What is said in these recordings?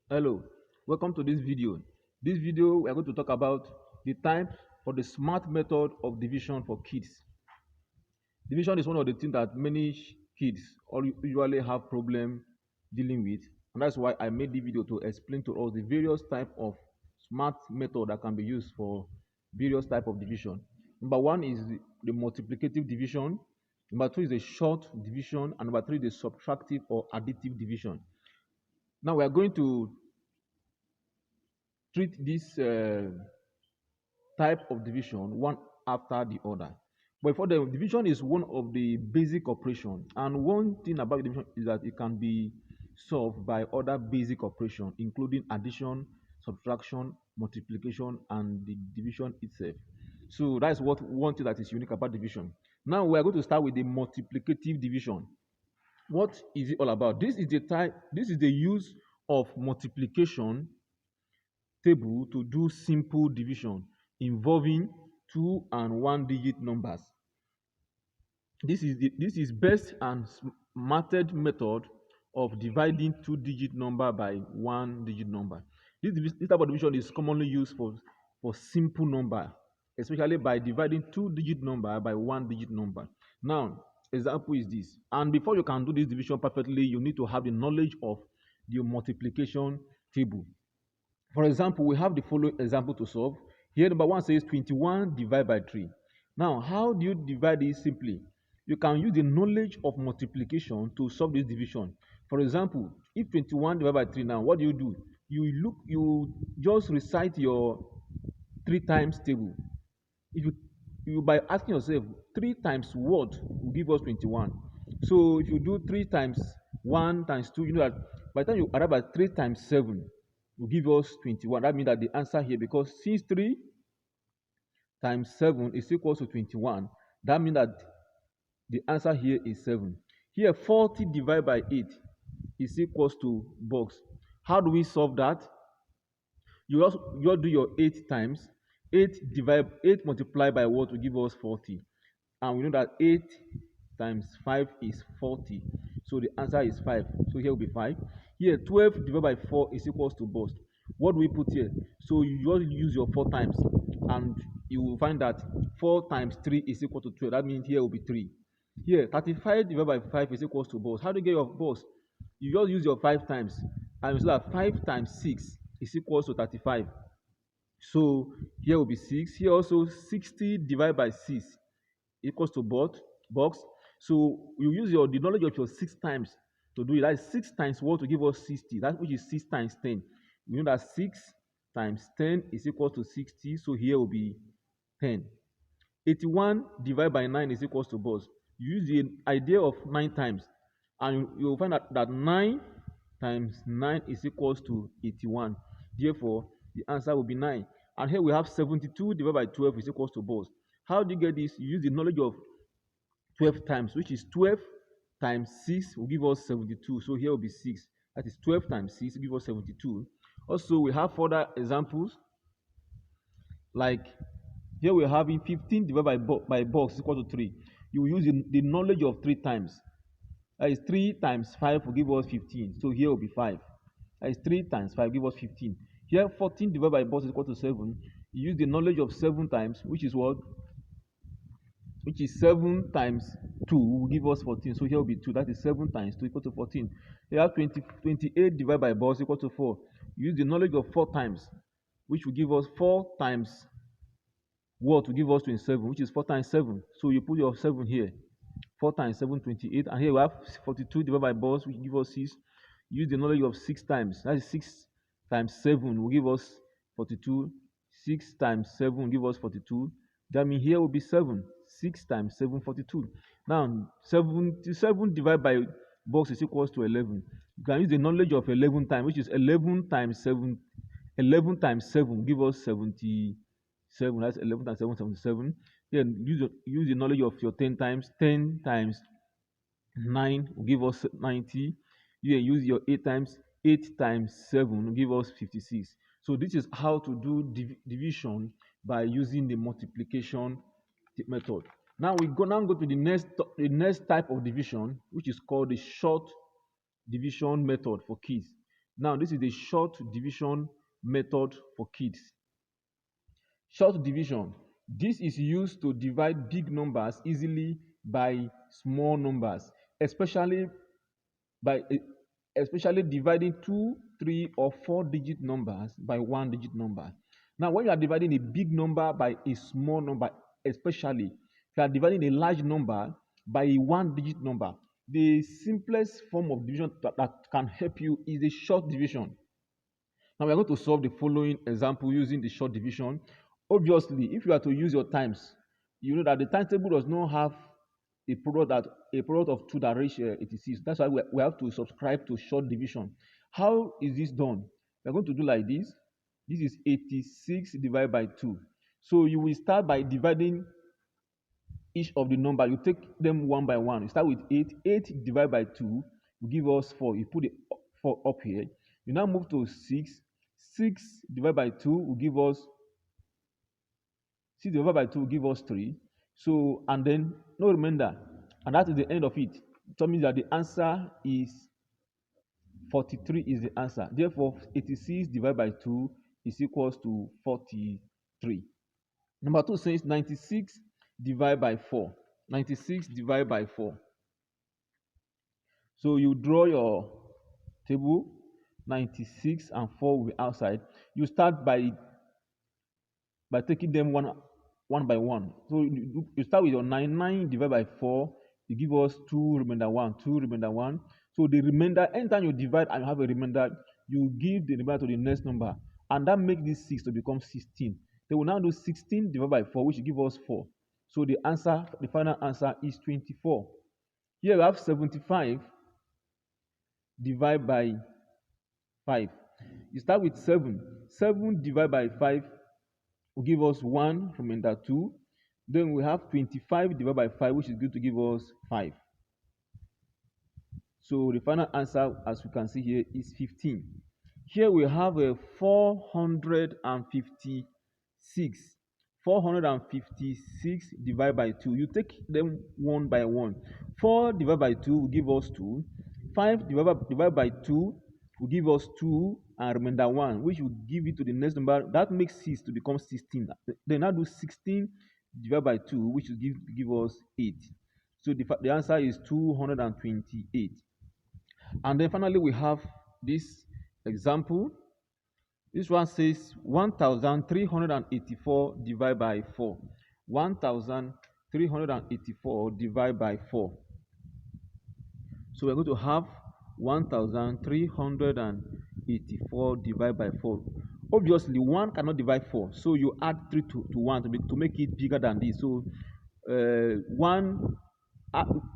Hello, welcome to this video. This video we are going to talk about the type or the smart method of division for kids. Division is one of the things that many kids usually have problem dealing with, and that's why I made the video to explain to us the various type of smart method that can be used for various type of division. Number one is the multiplicative division. Number two is the short division, and number three is the subtractive or additive division. Now we are going to treat this type of division one after the other. But for the division is one of the basic operation, and one thing about division is that it can be solved by other basic operation, including addition, subtraction, multiplication, and the division itself. So that's what one thing that is unique about division. Now we are going to start with the multiplicative division. What is it all about? This is the type. This is the use of multiplication table to do simple division involving two and one digit numbers. This is best and smarted method of dividing two-digit number by one-digit number. This type of division is commonly used for simple number, especially by dividing two-digit number by one-digit number. Now, example is this. And before you can do this division perfectly, you need to have the knowledge of the multiplication table. For example, we have the following example to solve. Here, number one says 21 divided by 3. Now, how do you divide this simply? You can use the knowledge of multiplication to solve this division. For example, if 21 divided by 3 now, what do? You just recite your 3 times table. If you by asking yourself 3 times what will give us 21. So if you do 3 times 1 times 2, you know that by the time you arrive at 3 times 7 will give us 21. That means that the answer here, because since 3 times 7 is equal to 21, that means that the answer here is 7. Here 40 divided by 8 is equals to box. How do we solve that? You do your 8 times 8 multiplied by what will give us 40, and we know that 8 times 5 is 40, so the answer is 5. So here will be 5. Here 12 divided by 4 is equals to box. What do we put here? So you just use your 4 times, and you will find that 4 times 3 is equal to 12. That means here will be 3. Here 35 divided by 5 is equals to box. How do you get your box? You just use your 5 times, and you see that 5 times 6 is equals to 35. So here will be 6. Here also 60 divided by 6 equals to box. So you use the knowledge of your 6 times to do it. That is 6 times what to give us 60. That which is 6 times 10. We know that 6 times 10 is equal to 60. So here will be 10. 81 divided by 9 is equals to box. You use the idea of 9 times, and you will find that 9 times 9 is equals to 81. Therefore, the answer will be 9. And here we have 72 divided by 12 is equals to box. How do you get this? You use the knowledge of 12 times, which is 12 times 6 will give us 72. So here will be 6. That is 12 times 6 will give us 72. Also, we have further examples. Like here we're having 15 divided by box is equal to 3. You will use the knowledge of 3 times. That is 3 times 5 will give us 15. So here will be 5. That is 3 times 5 give us 15. Here 14 divided by box is equal to 7. You use the knowledge of 7 times, which is what? Which is 7 times 2 will give us 14. So here will be 2. That is 7 times 2 equal to 14. You have 28 divided by box equal to 4. You use the knowledge of 4 times, which will give us 4 times what will give us 27, which is 4 times 7. So you put your 7 here. 4 times 7, 28. And here we have 42 divided by box, which give us 6. Use the knowledge of 6 times. That is 6 times 7 will give us 42. 6 times 7 will give us 42. That means here will be 7. 6 times 7, 42. Now, 77 divided by box is equals to 11. You can use the knowledge of 11 times, which is 11 times 7. 11 times 7 will give us 77. That's 11 times 7, 77. Then use the knowledge of your 10 times. 10 times 9 will give us 90. You use your 8 times. 8 times 7 will give us 56. So this is how to do division by using the multiplication method. Now we go to the next type of division, which is called the short division method for kids. Now, this is the short division method for kids. Short division. This is used to divide big numbers easily by small numbers, especially by especially dividing two, three, or four-digit numbers by one-digit number. Now, when you are dividing a big number by a small number, especially if you are dividing a large number by a one-digit number, the simplest form of division that can help you is the short division. Now we are going to solve the following example using the short division. Obviously, if you are to use your times, you know that the timetable does not have a product of 2 that reach 86. That's why we have to subscribe to short division. How is this done? We are going to do like this. This is 86 divided by 2. So you will start by dividing each of the number. You take them one by one. You start with 8. 8 divided by 2 will give us 4. You put the 4 up here. You now move to 6. 6 divided by 2 will give us 6 divided by 2 will give us 3. So, and then no remainder. And that is the end of it. That means that the answer is 43 is the answer. Therefore, 86 divided by 2 is equals to 43. Number 2 says 96 divided by 4. 96 divided by 4. So you draw your table. 96 and 4 will be outside. You start by taking them one by one. So you start with your 9 divided by 4. You give us 2 remainder 1, 2 remainder 1. So the remainder, anytime you divide and you have a remainder, you give the remainder to the next number. And that makes this 6 to become 16. They will now do 16 divided by 4, which will give us 4. So the answer, the final answer is 24. Here we have 75 divided by 5. You start with 7. 7 divided by 5 will give us 1 remainder 2. Then we have 25 divided by 5, which is going to give us 5. So the final answer, as we can see here, is 15. Here we have a 456. 456 divided by 2. You take them one by one. 4 divided by 2 will give us 2. 5 divided by 2 will give us 2 and remainder 1, which will give it to the next number. That makes 6 to become 16. Then now do 16 divided by 2, which will give us 8. So the answer is 228. And then finally we have this example. This one says 1384 divided by 4. 1384 divided by 4. So we're going to have 1384 divided by 4. Obviously, 1 cannot divide 4. So you add 3 to 1 to make it bigger than this. So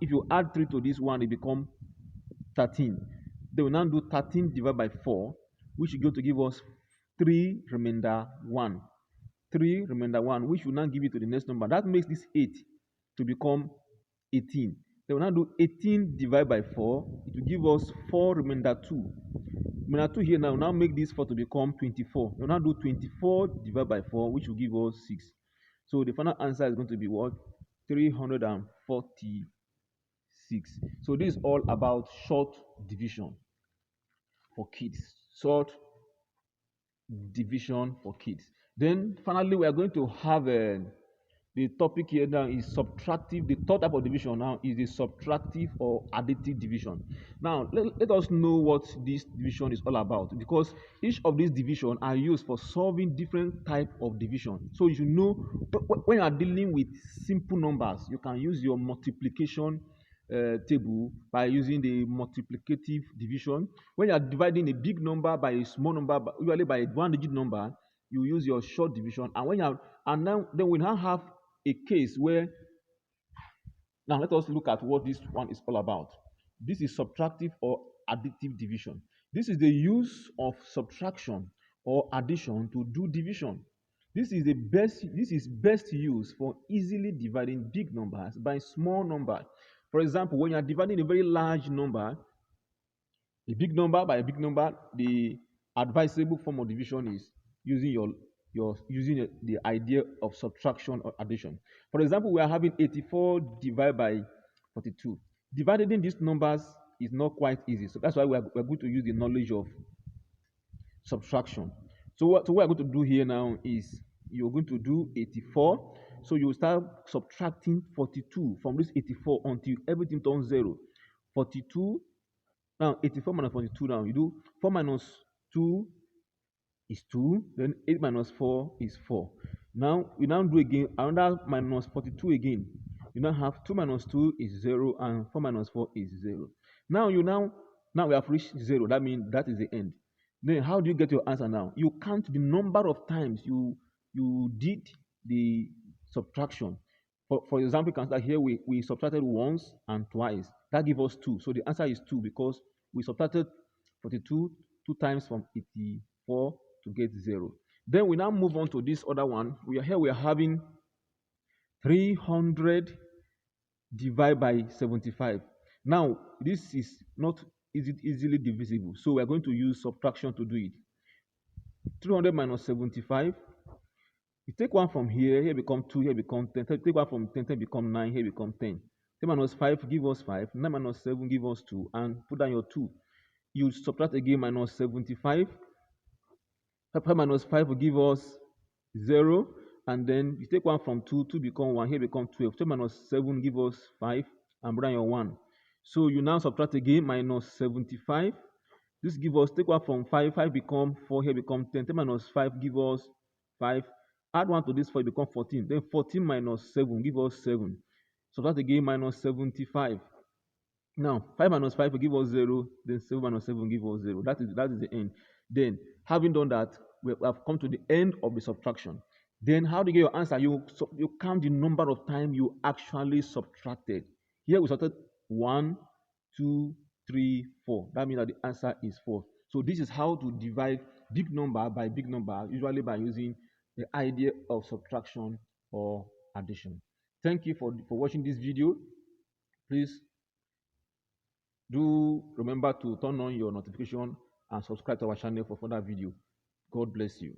if you add 3 to this 1, it becomes 13. They will now do 13 divided by 4, which is going to give us 3 remainder 1. 3 remainder 1, which will now give it to the next number. That makes this 8 to become 18. They will now do 18 divided by 4. It will give us 4 remainder 2. Remainder 2 here now will now make this 4 to become 24. They will now do 24 divided by 4, which will give us 6. So the final answer is going to be what? 346. So this is all about short division for kids. Short division for kids. Then finally, we are going to have the topic here now is subtractive. The third type of division now is the subtractive or additive division. Now, let us know what this division is all about, because each of these divisions are used for solving different type of division. So you should know when you are dealing with simple numbers, you can use your multiplication table by using the multiplicative division. When you are dividing a big number by a small number, usually by a one-digit number, you use your short division. And then we now have a case where, now let us look at what this one is all about. This is subtractive or additive division. This is the use of subtraction or addition to do division. This is best used for easily dividing big numbers by small numbers. For example, when you are dividing a very large number, a big number by a big number, the advisable form of division is using the idea of subtraction or addition. For example, we are having 84 divided by 42. Dividing these numbers is not quite easy. So that's why we're going to use the knowledge of subtraction. So what we're going to do here now is you're going to do 84. So you start subtracting 42 from this 84 until everything turns zero. 42 now, 84 minus 42 now, you do 4 minus 2 is 2, then 8 minus 4 is 4. Now, we now do again another minus 42 again. You now have 2 minus 2 is 0 and 4 minus 4 is 0. Now we have reached 0. That means that is the end. Then how do you get your answer now? You count the number of times you did the subtraction. For example, you can start here, we subtracted once and twice. That gives us 2. So the answer is 2 because we subtracted 42 two times from 84 to get 0. Then we now move on to this other one. We are having 300 divided by 75. Now, this is not easily divisible. So we are going to use subtraction to do it. 300 minus 75. You take one from here become 2, here become 10. Take one from 10, 10 become 9, here become 10. 10 minus 5 give us 5. 9 minus 7 give us 2. And put down your 2. You subtract again minus 75. 5 minus 5 will give us 0. And then you take one from 2, 2 become 1, here become 12. 2 minus 7 give us 5. And put down your 1. So you now subtract again minus 75. This gives us, take one from 5, 5 become 4, here become 10. 10 minus 5 give us 5. Add 1 to this 4, it become 14. Then 14 minus 7 give us 7. Subtract again minus 75. Now, 5 minus 5 will give us 0. Then 7 minus 7 will give us 0. That is the end. Then, having done that, we have come to the end of the subtraction. Then, how do you get your answer? You count the number of times you actually subtracted. Here we subtracted 1, 2, 3, 4. That means that the answer is 4. So this is how to divide big number by big number, usually by using the idea of subtraction or addition. Thank you for watching this video. Please do remember to turn on your notification and subscribe to our channel for further video. God bless you.